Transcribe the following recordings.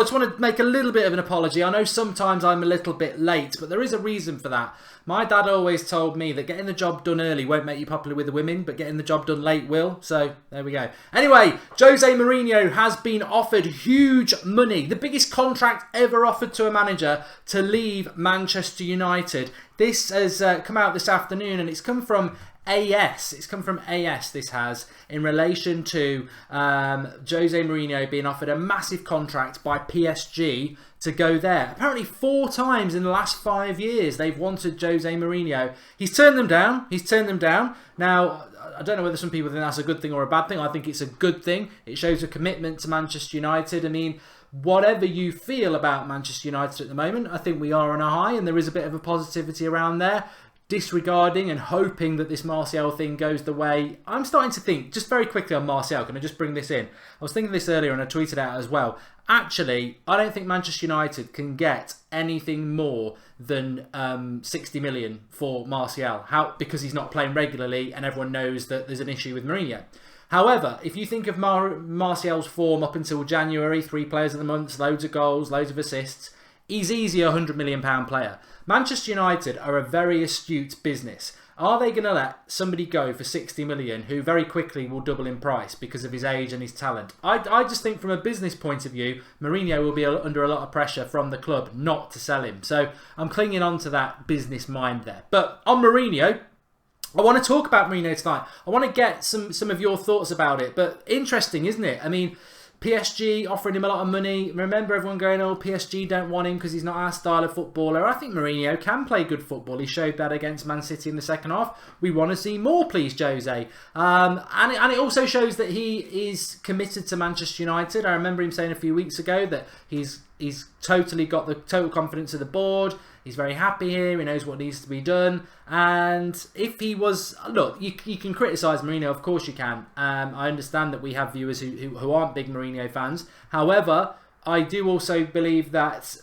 I just want to make a little bit of an apology. I know sometimes I'm a little bit late, but there is a reason for that. My dad always told me that getting the job done early won't make you popular with the women, but getting the job done late will. So there we go. Anyway, Jose Mourinho has been offered huge money, the biggest contract ever offered to a manager, to leave Manchester United. This has come out this afternoon, and it's come from AS. It's come from AS, this has, in relation to Jose Mourinho being offered a massive contract by PSG to go there. Apparently 4 times in the last 5 years they've wanted Jose Mourinho. He's turned them down. He's turned them down. Now, I don't know whether some people think that's a good thing or a bad thing. I think it's a good thing. It shows a commitment to Manchester United. I mean, whatever you feel about Manchester United at the moment, I think we are on a high and there is a bit of a positivity around there. Disregarding and hoping that this Martial thing goes the way. I'm starting to think, just very quickly on Martial, can I just bring this in? I was thinking this earlier and I tweeted out as well. Actually, I don't think Manchester United can get anything more than 60 million for Martial. Because he's not playing regularly and everyone knows that there's an issue with Mourinho. However, if you think of Martial's form up until January, 3 players of the month, loads of goals, loads of assists, he's easily a £100 million player. Manchester United are a very astute business. Are they going to let somebody go for 60 million who very quickly will double in price because of his age and his talent? I just think from a business point of view, Mourinho will be under a lot of pressure from the club not to sell him. So I'm clinging on to that business mind there. But on Mourinho, I want to talk about Mourinho tonight. I want to get some of your thoughts about it. But interesting, isn't it? I mean, PSG offering him a lot of money. Remember everyone going, oh, PSG don't want him because he's not our style of footballer. I think Mourinho can play good football. He showed that against Man City in the second half. We want to see more, please, Jose. And it also shows that he is committed to Manchester United. I remember him saying a few weeks ago that he's totally got the total confidence of the board. He's very happy here. He knows what needs to be done. And if he was... Look, you can criticise Mourinho. Of course you can. I understand that we have viewers who aren't big Mourinho fans. However, I do also believe that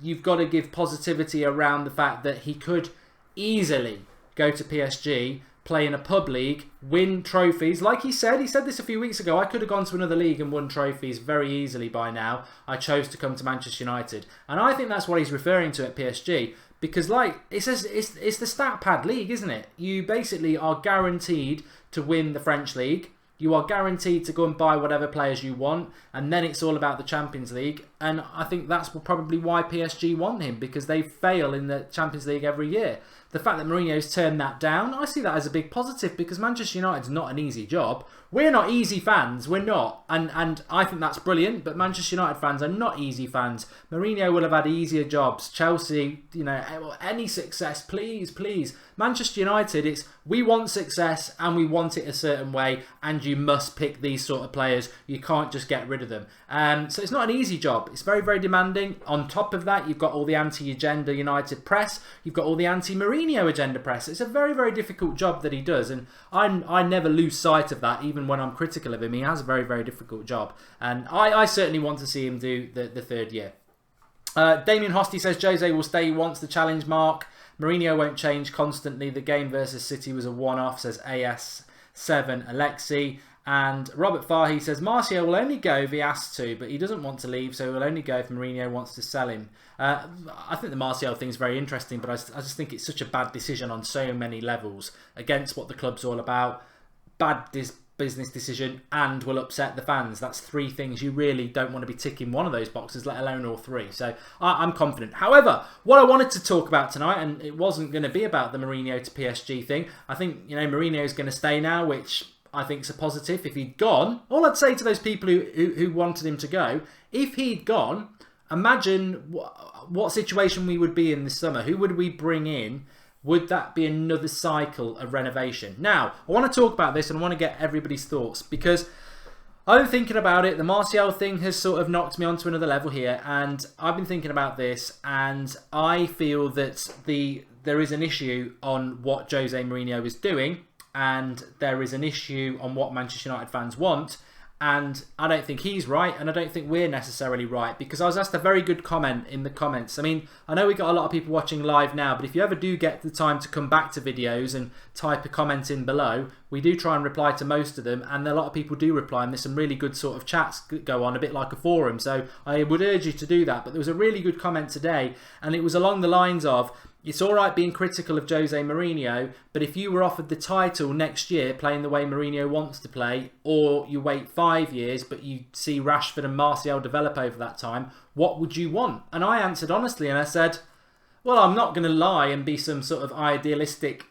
you've got to give positivity around the fact that he could easily go to PSG, play in a pub league, win trophies. Like he said this a few weeks ago, I could have gone to another league and won trophies very easily by now. I chose to come to Manchester United. And I think that's what he's referring to at PSG. Because like it says, it's the stat pad league, isn't it? You basically are guaranteed to win the French league. You are guaranteed to go and buy whatever players you want. And then it's all about the Champions League. And I think that's probably why PSG want him. Because they fail in the Champions League every year. The fact that Mourinho's turned that down, I see that as a big positive because Manchester United's not an easy job. We're not easy fans, we're not. And I think that's brilliant, but Manchester United fans are not easy fans. Mourinho will have had easier jobs. Chelsea, you know, any success, please, please. Manchester United, it's we want success and we want it a certain way and you must pick these sort of players. You can't just get rid of them. So it's not an easy job. It's very, very demanding. On top of that, you've got all the anti-agenda United press. You've got all the anti-Mourinho agenda press. It's a very, very difficult job that he does. And I never lose sight of that, even when I'm critical of him. He has a very, very difficult job. And I certainly want to see him do the third year. Damien Hosty says Jose will stay. He wants the challenge mark. Mourinho won't change constantly. The game versus City was a one-off, says AS7 Alexi. And Robert Fahy says Martial will only go if he asks to, but he doesn't want to leave, so he'll only go if Mourinho wants to sell him. I think the Martial thing is very interesting, but I just think it's such a bad decision on so many levels against what the club's all about. Bad business decision and will upset the fans. That's 3 things you really don't want to be ticking one of those boxes, let alone all 3. So I'm confident. However, what I wanted to talk about tonight, and it wasn't going to be about the Mourinho to PSG thing. I think Mourinho is going to stay now, which I think is a positive. If he'd gone, all I'd say to those people who wanted him to go, if he'd gone, imagine what situation we would be in this summer. Who would we bring in? Would that be another cycle of renovation? Now, I want to talk about this and I want to get everybody's thoughts because I've been thinking about it. The Martial thing has sort of knocked me onto another level here, and I've been thinking about this, and I feel that there is an issue on what Jose Mourinho is doing, and there is an issue on what Manchester United fans want, And I don't think he's right, and I don't think we're necessarily right, because I was asked a very good comment in the comments. I mean, I know we got a lot of people watching live now, but if you ever do get the time to come back to videos and type a comment in below, we do try and reply to most of them, and a lot of people do reply, and there's some really good sort of chats go on, a bit like a forum. So I would urge you to do that. But there was a really good comment today, and it was along the lines of, it's all right being critical of Jose Mourinho, but if you were offered the title next year playing the way Mourinho wants to play, or you wait 5 years but you see Rashford and Martial develop over that time, what would you want? And I answered honestly, and I said, well, I'm not going to lie and be some sort of idealistic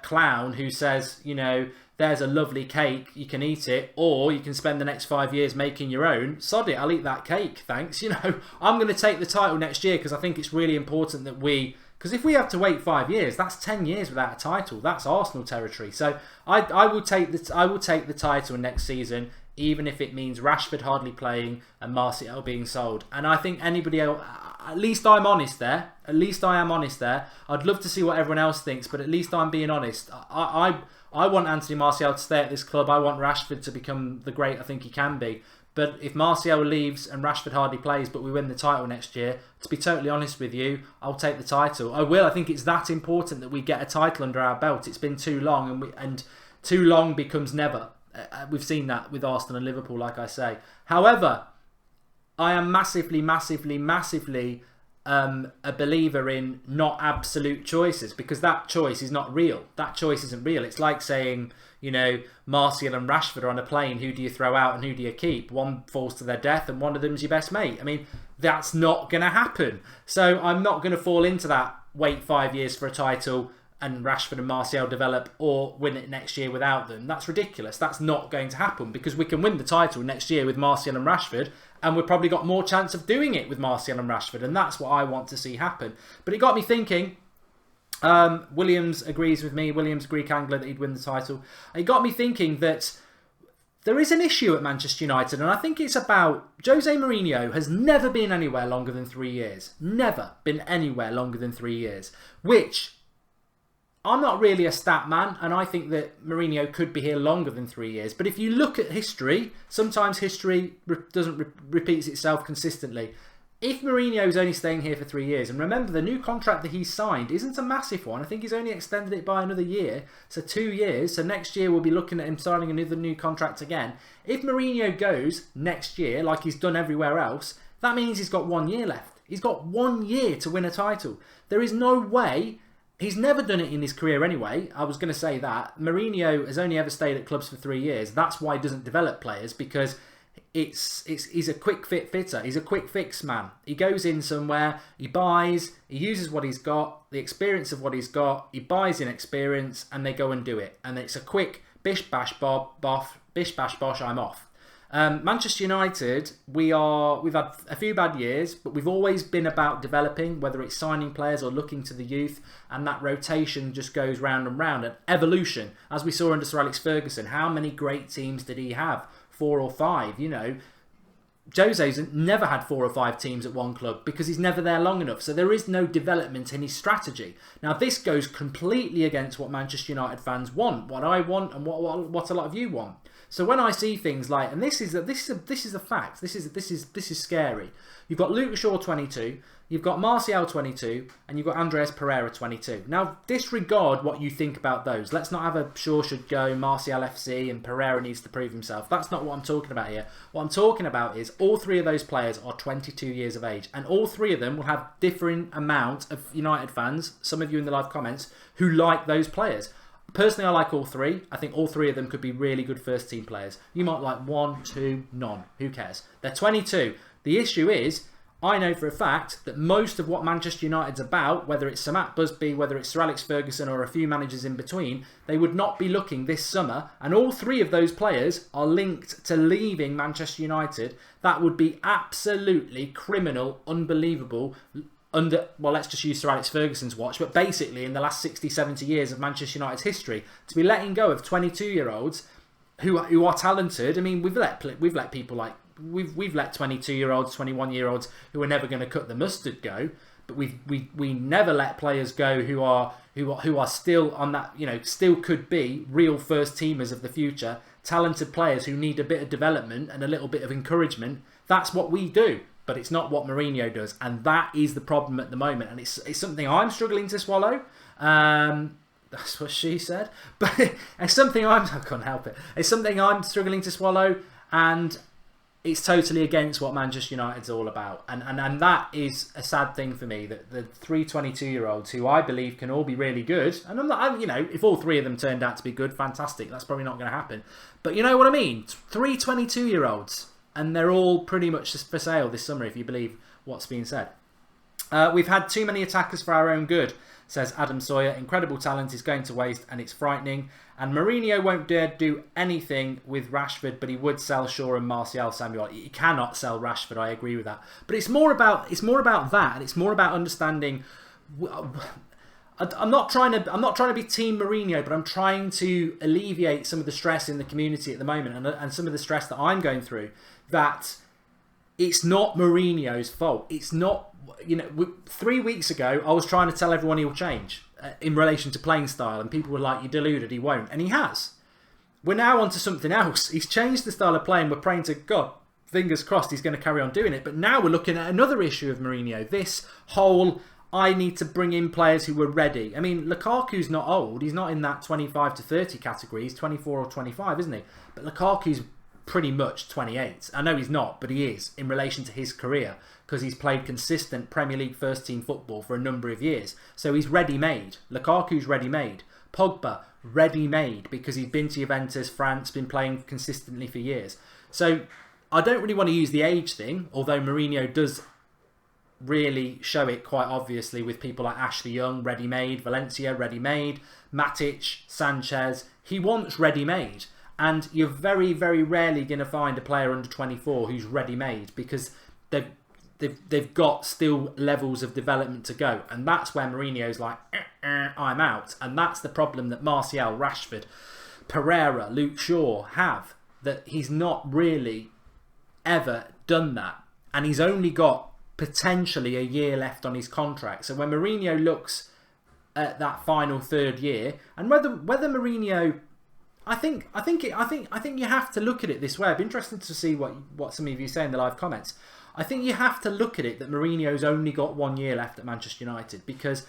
clown who says, you know, there's a lovely cake, you can eat it, or you can spend the next 5 years making your own. Sod it, I'll eat that cake, thanks. You know, I'm going to take the title next year because I think it's really important that we... Because if we have to wait 5 years, that's 10 years without a title. That's Arsenal territory. So I will take the title next season, even if it means Rashford hardly playing and Martial being sold. And I think anybody else, at least I'm honest there. At least I am honest there. I'd love to see what everyone else thinks, but at least I'm being honest. I want Anthony Martial to stay at this club. I want Rashford to become the great I think he can be. But if Martial leaves and Rashford hardly plays, but we win the title next year, to be totally honest with you, I'll take the title. I will. I think it's that important that we get a title under our belt. It's been too long, and too long becomes never. We've seen that with Arsenal and Liverpool, like I say. However, I am massively a believer in not absolute choices, because that choice is not real. That choice isn't real. It's like saying, you know, Martial and Rashford are on a plane. Who do you throw out and who do you keep? One falls to their death and one of them's your best mate. I mean, that's not going to happen. So I'm not going to fall into that wait 5 years for a title and Rashford and Martial develop or win it next year without them. That's ridiculous. That's not going to happen, because we can win the title next year with Martial and Rashford, and we've probably got more chance of doing it with Martial and Rashford, and that's what I want to see happen. But it got me thinking. Williams agrees with me. Williams, Greek angler, that he'd win the title. It got me thinking that there is an issue at Manchester United, and I think it's about Jose Mourinho has never been anywhere longer than 3 years. Never been anywhere longer than 3 years. Which, I'm not really a stat man, and I think that Mourinho could be here longer than 3 years. But if you look at history, sometimes history repeats itself consistently. If Mourinho's only staying here for 3 years, and remember the new contract that he's signed isn't a massive one. I think he's only extended it by another year, so 2 years. So next year we'll be looking at him signing another new contract again. If Mourinho goes next year, like he's done everywhere else, that means he's got 1 year left. He's got 1 year to win a title. There is no way. He's never done it in his career anyway. I was going to say that. Mourinho has only ever stayed at clubs for 3 years. That's why he doesn't develop players, because he's a quick fit fitter. He's a quick fix man. He goes in somewhere, he buys, he uses what he's got, the experience of what he's got, he buys in experience, and they go and do it. And it's a quick bish bash bish bash bosh, I'm off. Manchester United, we've had a few bad years, but we've always been about developing, whether it's signing players or looking to the youth, and that rotation just goes round and round. And evolution, as we saw under Sir Alex Ferguson, how many great teams did he have? 4 or 5, you know. Jose's never had 4 or 5 teams at one club because he's never there long enough. So there is no development in his strategy. Now this goes completely against what Manchester United fans want, what I want, and what a lot of you want. So when I see things like, and this is a fact. This is scary. You've got Luke Shaw 22, you've got Martial 22, and you've got Andreas Pereira 22. Now disregard what you think about those. Let's not have a Shaw should go, Martial FC, and Pereira needs to prove himself. That's not what I'm talking about here. What I'm talking about is all 3 of those players are 22 years of age, and all 3 of them will have different amount of United fans, some of you in the live comments, who like those players. Personally, I like all 3. I think all 3 of them could be really good first team players. You might like 1, 2, none. Who cares? They're 22. The issue is, I know for a fact that most of what Manchester United's about, whether it's Sir Matt Busby, whether it's Sir Alex Ferguson or a few managers in between, they would not be looking this summer, and all 3 of those players are linked to leaving Manchester United. That would be absolutely criminal, unbelievable, under, well, let's just use Sir Alex Ferguson's watch, but basically in the last 60, 70 years of Manchester United's history, to be letting go of 22-year-olds who are talented. I mean, we've let people like, we've let 22-year-olds, 21-year-olds who are never going to cut the mustard go, but we never let players go who are still on that, you know, still could be real first teamers of the future, talented players who need a bit of development and a little bit of encouragement, that's what we do. But it's not what Mourinho does, and that is the problem at the moment. And it's something I'm struggling to swallow. That's what she said. But it's something I can't help it. It's something I'm struggling to swallow, and it's totally against what Manchester United's all about. And that is a sad thing for me, that the 22-year-olds who I believe can all be really good, and if all three of them turned out to be good, fantastic. That's probably not going to happen. But you know what I mean? 22-year-olds. And they're all pretty much for sale this summer, if you believe what's being said. We've had too many attackers for our own good, says Adam Sawyer. Incredible talent is going to waste, and it's frightening. And Mourinho won't dare do anything with Rashford, but he would sell Shaw and Martial. Samuel, he cannot sell Rashford. I agree with that. But it's more about that, and it's more about understanding. I'm not trying to be Team Mourinho, but I'm trying to alleviate some of the stress in the community at the moment, and some of the stress that I'm going through. That it's not Mourinho's fault. It's not, 3 weeks ago, I was trying to tell everyone he'll change in relation to playing style, and people were like, you're deluded, he won't. And he has. We're now on to something else. He's changed the style of playing. We're praying to God, fingers crossed, he's going to carry on doing it. But now we're looking at another issue of Mourinho. This whole, I need to bring in players who were ready. I mean, Lukaku's not old. He's not in that 25 to 30 category. He's 24 or 25, isn't he? But Lukaku's pretty much 28. I know he's not, but he is in relation to his career, because he's played consistent Premier League first team football for a number of years. So he's ready-made. Lukaku's ready-made. Pogba, ready-made, because he's been to Juventus, France, been playing consistently for years. So I don't really want to use the age thing, although Mourinho does really show it quite obviously with people like Ashley Young, ready-made, Valencia, ready-made, Matic, Sanchez. He wants ready-made. And you're very, very rarely going to find a player under 24 who's ready-made, because they've got still levels of development to go. And that's where Mourinho's like, I'm out. And that's the problem that Martial, Rashford, Pereira, Luke Shaw have. That he's not really ever done that. And he's only got potentially a year left on his contract. So when Mourinho looks at that final third year, and whether Mourinho... I think you have to look at it this way. I'd be interested to see what some of you say in the live comments. I think you have to look at it that Mourinho's only got 1 year left at Manchester United, because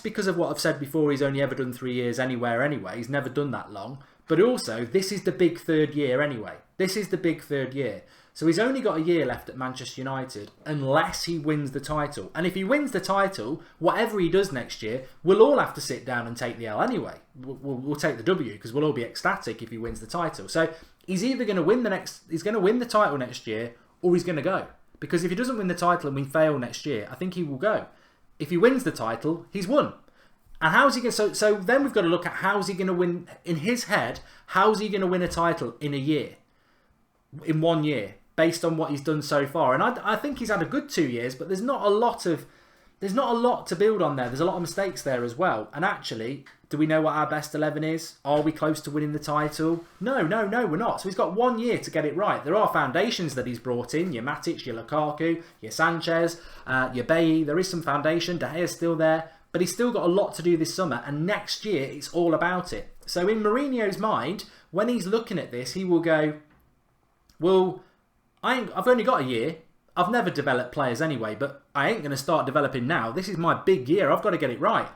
because of what I've said before, he's only ever done 3 years anywhere anyway. He's never done that long. But also, this is the big third year anyway. This is the big third year. So he's only got a year left at Manchester United unless he wins the title. And if he wins the title, whatever he does next year, we'll all have to sit down and take the L anyway. We'll take the W, because we'll all be ecstatic if he wins the title. So he's either going to win the title next year, or he's going to go. Because if he doesn't win the title and we fail next year, I think he will go. If he wins the title, he's won. And how's he going to... So then we've got to look at how's he going to win... In his head, how's he going to win a title in a year? In 1 year? Based on what he's done so far. And I think he's had a good 2 years, but there's not a lot to build on there. There's a lot of mistakes there as well. And actually, do we know what our best 11 is? Are we close to winning the title? No, we're not. So he's got 1 year to get it right. There are foundations that he's brought in. Your Matic, your Lukaku, your Sanchez, your Bailly. There is some foundation. De Gea's still there. But he's still got a lot to do this summer. And next year, it's all about it. So in Mourinho's mind, when he's looking at this, he will go, well... I've only got a year. I've never developed players anyway, but I ain't going to start developing now. This is my big year. I've got to get it right.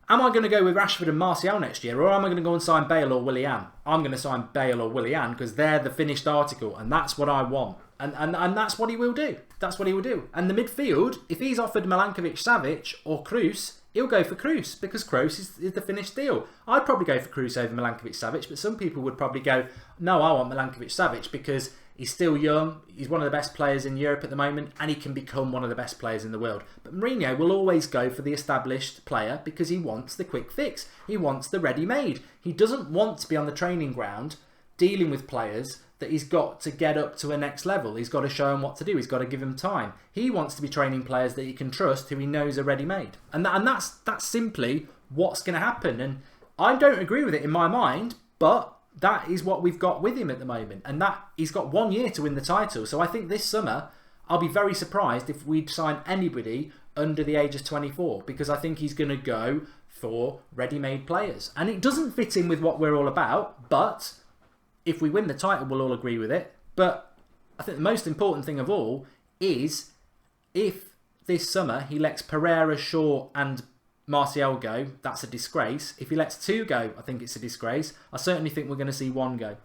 Am I going to go with Rashford and Martial next year, or am I going to go and sign Bale or Willian? I'm going to sign Bale or Willian because they're the finished article, and that's what I want. And that's what he will do. That's what he will do. And the midfield, if he's offered Milankovic-Savic or Kroos, he'll go for Kroos, because Kroos is the finished deal. I'd probably go for Kroos over Milankovic-Savic, but some people would probably go, no, I want Milankovic-Savic because he's still young, he's one of the best players in Europe at the moment, and he can become one of the best players in the world. But Mourinho will always go for the established player because he wants the quick fix. He wants the ready-made. He doesn't want to be on the training ground dealing with players that he's got to get up to a next level. He's got to show them what to do. He's got to give them time. He wants to be training players that he can trust, who he knows are ready-made. And that's simply what's going to happen. And I don't agree with it in my mind, but that is what we've got with him at the moment. And that he's got 1 year to win the title. So I think this summer, I'll be very surprised if we'd sign anybody under the age of 24, because I think he's going to go for ready-made players. And it doesn't fit in with what we're all about, but if we win the title, we'll all agree with it. But I think the most important thing of all is if this summer he lets Pereira, Shaw and Martial go, that's a disgrace. If he lets 2 go, I think it's a disgrace. I certainly think we're going to see 1 go.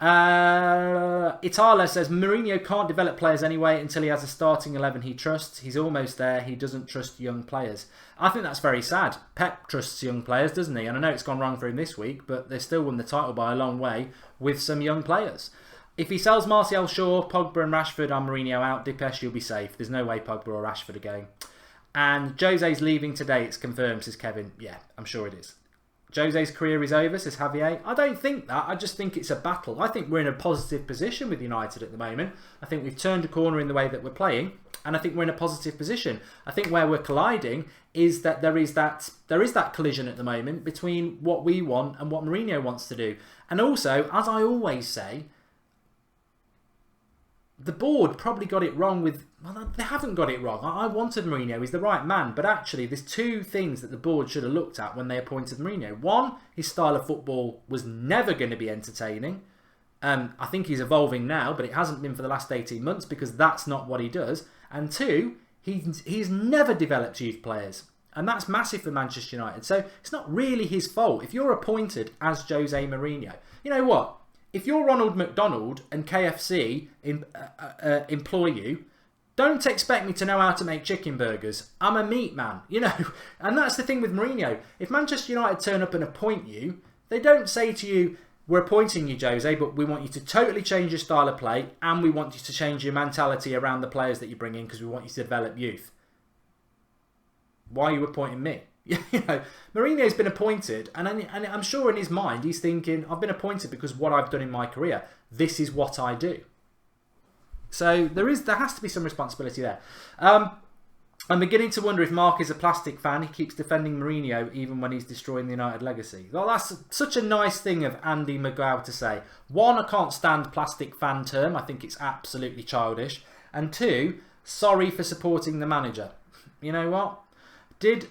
Itala says Mourinho can't develop players anyway until he has a starting 11 he trusts. He's almost there. He doesn't trust young players. I think that's very sad. Pep trusts young players, doesn't he? And I know it's gone wrong for him this week, but they still won the title by a long way with some young players. If he sells Martial, Shaw, Pogba and Rashford and Mourinho out, Dipesh, you'll be safe. There's no way Pogba or Rashford are going. And Jose's leaving today, it's confirmed, says Kevin. Yeah, I'm sure it is. Jose's career is over, says Javier. I don't think that. I just think it's a battle. I think we're in a positive position with United at the moment. I think we've turned a corner in the way that we're playing, and I think we're in a positive position. I think where we're colliding is that there is that collision at the moment between what we want and what Mourinho wants to do. And also, as I always say, the board probably got it wrong with... Well, they haven't got it wrong. I wanted Mourinho. He's the right man. But actually, there's 2 things that the board should have looked at when they appointed Mourinho. One, his style of football was never going to be entertaining. I think he's evolving now, but it hasn't been for the last 18 months because that's not what he does. And 2, he's never developed youth players. And that's massive for Manchester United. So it's not really his fault. If you're appointed as Jose Mourinho, you know what? If you're Ronald McDonald and KFC employ you, don't expect me to know how to make chicken burgers. I'm a meat man, you know. And that's the thing with Mourinho. If Manchester United turn up and appoint you, they don't say to you, we're appointing you, Jose, but we want you to totally change your style of play and we want you to change your mentality around the players that you bring in because we want you to develop youth. Why are you appointing me? You know, Mourinho's been appointed, and I'm sure in his mind he's thinking, I've been appointed because what I've done in my career, this is what I do. So there has to be some responsibility there. I'm beginning to wonder if Mark is a plastic fan. He keeps defending Mourinho even when he's destroying the United legacy. Well, that's such a nice thing of Andy McGow to say. 1, I can't stand plastic fan term. I think it's absolutely childish. And 2, sorry for supporting the manager. You know what? Did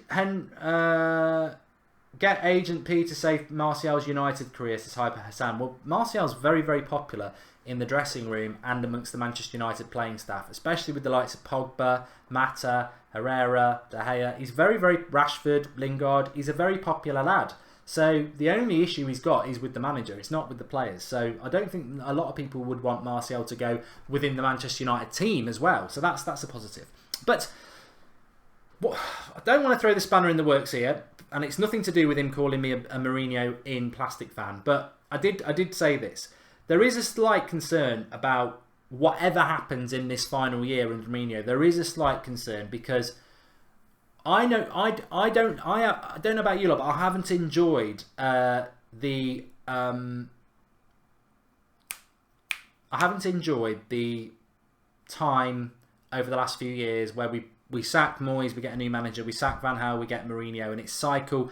get Agent P to save Martial's United career, says Hyper Hassan. Well, Martial's very, very popular in the dressing room and amongst the Manchester United playing staff, especially with the likes of Pogba, Mata, Herrera, De Gea. He's very, very... Rashford, Lingard. He's a very popular lad. So the only issue he's got is with the manager. It's not with the players. So I don't think a lot of people would want Martial to go within the Manchester United team as well. So that's a positive. But... I don't want to throw the spanner in the works here, and it's nothing to do with him calling me a Mourinho in plastic fan, but I did say this. There is a slight concern about whatever happens in this final year under Mourinho. There is a slight concern because I know I don't know about you lot, but I haven't enjoyed the time over the last few years where we sack Moyes, we get a new manager. We sack Van Gaal, we get Mourinho, and it's cycle.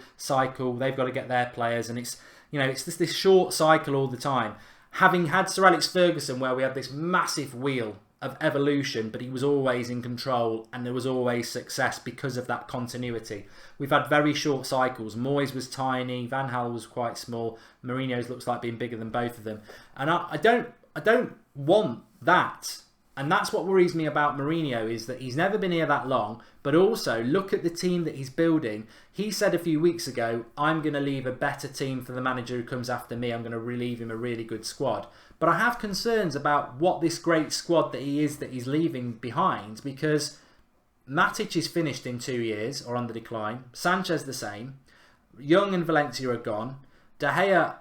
They've got to get their players, and it's this short cycle all the time. Having had Sir Alex Ferguson, where we had this massive wheel of evolution, but he was always in control, and there was always success because of that continuity. We've had very short cycles. Moyes was tiny, Van Gaal was quite small. Mourinho's looks like being bigger than both of them, and I don't want that. And that's what worries me about Mourinho, is that he's never been here that long, but also look at the team that he's building. He said a few weeks ago, I'm going to leave a better team for the manager who comes after me. I'm going to relieve him a really good squad. But I have concerns about what this great squad that he's leaving behind, because Matic is finished in 2 years or on the decline. Sanchez the same. Young and Valencia are gone. De Gea,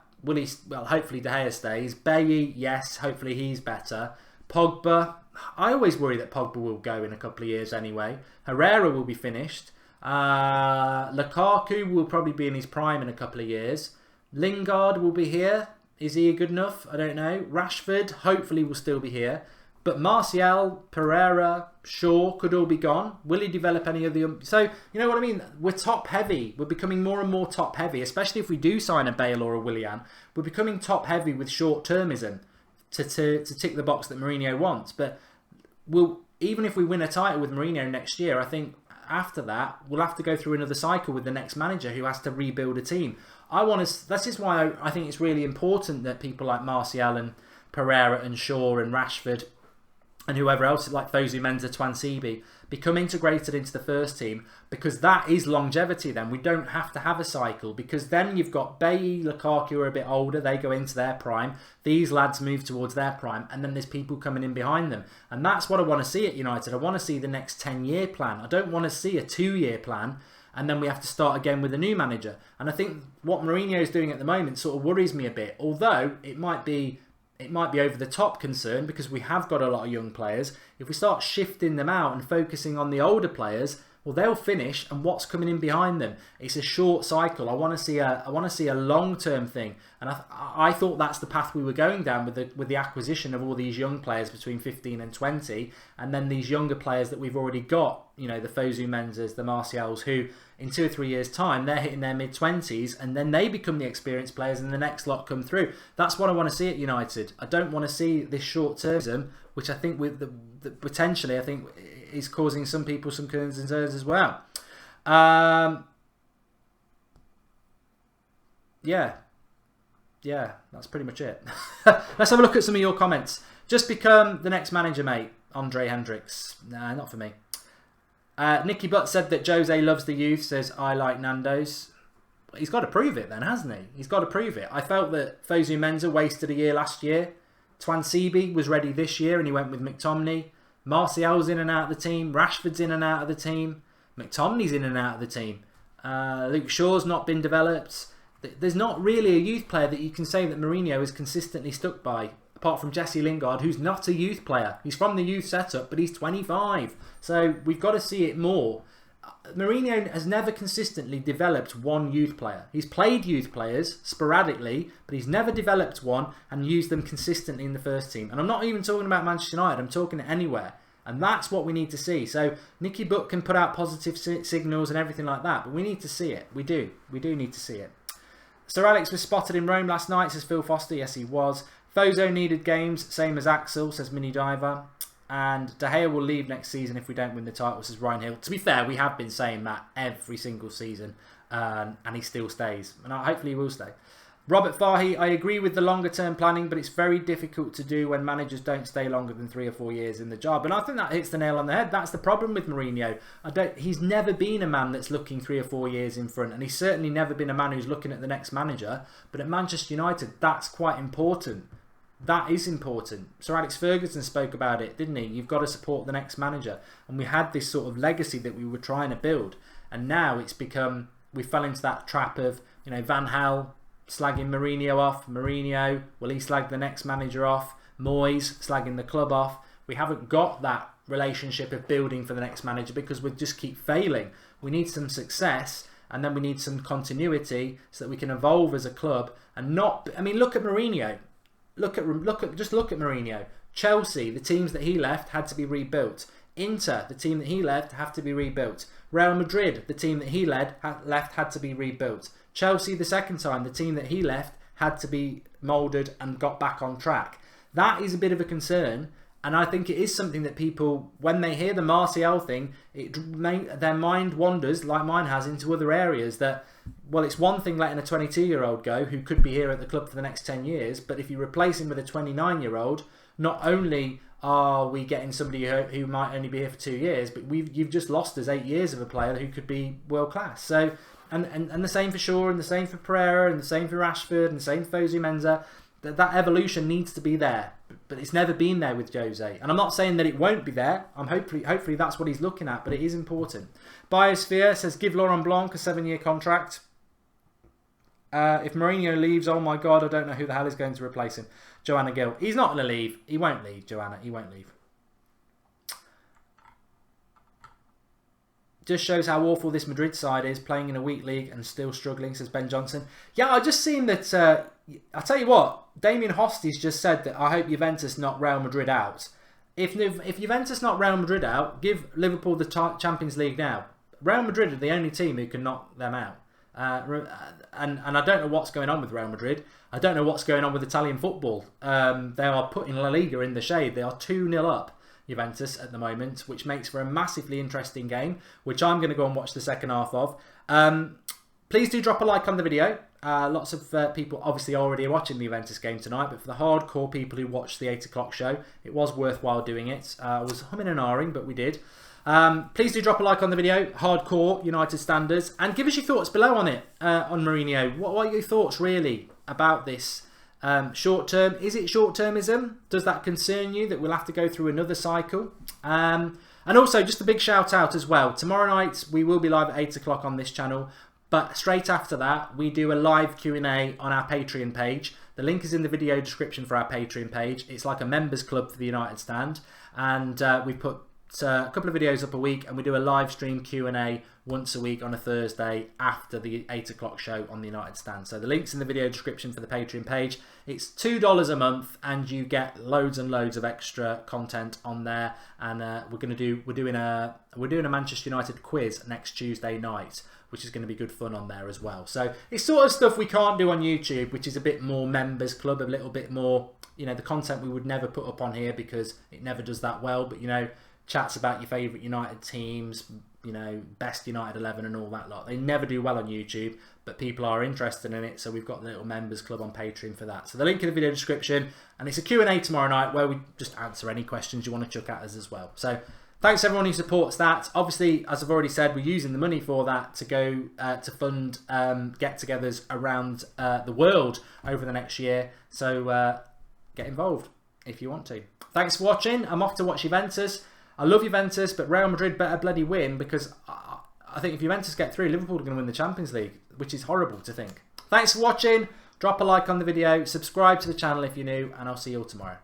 hopefully De Gea stays. Bailly, yes, hopefully he's better. Pogba, I always worry that Pogba will go in a couple of years anyway. Herrera will be finished. Lukaku will probably be in his prime in a couple of years. Lingard will be here. Is he good enough? I don't know. Rashford, hopefully, will still be here. But Martial, Pereira, Shaw could all be gone. Will he develop any of the... So, you know what I mean? We're top heavy. We're becoming more and more top heavy, especially if we do sign a Bale or a Willian. We're becoming top heavy with short-termism to tick the box that Mourinho wants. But even if we win a title with Mourinho next year, I think after that, we'll have to go through another cycle with the next manager who has to rebuild a team. This is why I think it's really important that people like Martial and Pereira and Shaw and Rashford and whoever else, like Fosu Mensah, Twansibi, become integrated into the first team, because that is longevity then. We don't have to have a cycle, because then you've got Bailly, Lukaku who are a bit older, they go into their prime, these lads move towards their prime, and then there's people coming in behind them. And that's what I want to see at United. I want to see the next 10-year plan. I don't want to see a 2-year plan and then we have to start again with a new manager. And I think what Mourinho is doing at the moment sort of worries me a bit, although it might be over the top concern, because we have got a lot of young players. If we start shifting them out and focusing on the older players, well, they'll finish, and what's coming in behind them? It's a short cycle. I want to see a long-term thing, and I thought that's the path we were going down with the acquisition of all these young players between 15 and 20, and then these younger players that we've already got. You know, the Fosu Mensahs, the Martials, who in 2 or 3 years' time they're hitting their mid-20s, and then they become the experienced players, and the next lot come through. That's what I want to see at United. I don't want to see this short-termism, which I think with the potentially, I think, is causing some people some concerns as well. Yeah, that's pretty much it. Let's have a look at some of your comments. Just become the next manager, mate. Andre Hendricks. Nah, not for me. Nicky Butt said that Jose loves the youth, says I like Nando's. He's got to prove it then, hasn't he? He's got to prove it. I felt that Fosu Mensah wasted a year last year. Twansibi was ready this year and he went with McTominay. Martial's in and out of the team. Rashford's in and out of the team. McTominay's in and out of the team. Luke Shaw's not been developed. There's not really a youth player that you can say that Mourinho is consistently stuck by, apart from Jesse Lingard, who's not a youth player. He's from the youth setup, but he's 25. So we've got to see it more. Mourinho has never consistently developed one youth player. He's played youth players sporadically, but he's never developed one and used them consistently in the first team. And I'm not even talking about Manchester United, I'm talking anywhere. And that's what we need to see. So Nicky Butt can put out positive signals and everything like that, but we need to see it. We do need to see it. Sir Alex was spotted in Rome last night, says Phil Foster. Yes, he was. Fozo needed games, same as Axel, says Mini Diver. And De Gea will leave next season if we don't win the title, says Ryan Hill. To be fair, we have been saying that every single season, and he still stays. And hopefully he will stay. Robert Fahy, I agree with the longer term planning, but it's very difficult to do when managers don't stay longer than 3 or 4 years in the job. And I think that hits the nail on the head. That's the problem with Mourinho. He's never been a man that's looking 3 or 4 years in front, and he's certainly never been a man who's looking at the next manager. But at Manchester United, that's quite important. That is important. Sir Alex Ferguson spoke about it, didn't he? You've got to support the next manager. And we had this sort of legacy that we were trying to build. And now it's become, we fell into that trap of, you know, Van Gaal slagging Mourinho off. Mourinho, will he slag the next manager off? Moyes slagging the club off. We haven't got that relationship of building for the next manager because we just keep failing. We need some success, and then we need some continuity so that we can evolve as a club and not, I mean, look at Mourinho. Look at Mourinho. Chelsea, the teams that he left had to be rebuilt. Inter, the team that he left, have to be rebuilt. Real Madrid, the team that he left had to be rebuilt. Chelsea, the second time, the team that he left had to be moulded and got back on track. That is a bit of a concern, and I think it is something that people, when they hear the Martial thing, their mind wanders, like mine has, into other areas that, well, it's one thing letting a 22-year-old go who could be here at the club for the next 10 years, but if you replace him with a 29-year-old, not only are we getting somebody who might only be here for 2 years, but you've just lost us 8 years of a player who could be world class. So, and the same for Shaw, and the same for Pereira, and the same for Rashford, and the same for Fosu Mensah. That evolution needs to be there, but it's never been there with Jose. And I'm not saying that it won't be there. Hopefully that's what he's looking at, but it is important. Biosphere says give Laurent Blanc a 7-year contract. If Mourinho leaves, oh my God, I don't know who the hell is going to replace him. Joanna Gill. He's not going to leave. He won't leave, Joanna. He won't leave. Just shows how awful this Madrid side is, playing in a weak league and still struggling, says Ben Johnson. Yeah, I just seen that, I'll tell you what, Damien Hosty's just said that I hope Juventus knock Real Madrid out. If Juventus knock Real Madrid out, give Liverpool the Champions League now. Real Madrid are the only team who can knock them out. And I don't know what's going on with Real Madrid. I don't know what's going on with Italian football. They are putting La Liga in the shade. They are 2-0 up. Juventus at the moment, which makes for a massively interesting game, which I'm going to go and watch the second half of. Please do drop a like on the video. Lots of people obviously already watching the Juventus game tonight, but for the hardcore people who watched the 8 o'clock show, it was worthwhile doing it. I was humming and ahhing, but we did. Please do drop a like on the video, hardcore United standards, and give us your thoughts below on it, on Mourinho. What are your thoughts really about this? Short term, is it short-termism? Does that concern you that we'll have to go through another cycle? And also just a big shout out as well. Tomorrow night we will be live at 8 o'clock on this channel, but straight after that we do a live Q&A on our Patreon page. The link is in the video description for our Patreon page. It's like a members club for the United Stand, and we put a couple of videos up a week, and we do a live stream Q&A once a week on a Thursday after the 8 o'clock show on the United Stand. So the link's in the video description for the Patreon page. It's $2 a month, and you get loads and loads of extra content on there. And we're doing a Manchester United quiz next Tuesday night, which is going to be good fun on there as well. So it's sort of stuff we can't do on YouTube, which is a bit more members club, a little bit more, you know, the content we would never put up on here because it never does that well. But, you know, chats about your favourite United teams, you know, best United 11 and all that lot. They never do well on YouTube, but people are interested in it, so we've got the little members club on Patreon for that. So the link in the video description, and it's a Q&A tomorrow night where we just answer any questions you want to chuck at us as well. So thanks everyone who supports that. Obviously, as I've already said, we're using the money for that to go to fund get-togethers around the world over the next year. So get involved if you want to. Thanks for watching. I'm off to watch Juventus. I love Juventus, but Real Madrid better bloody win, because I think if Juventus get through, Liverpool are going to win the Champions League, which is horrible to think. Thanks for watching. Drop a like on the video. Subscribe to the channel if you're new, and I'll see you all tomorrow.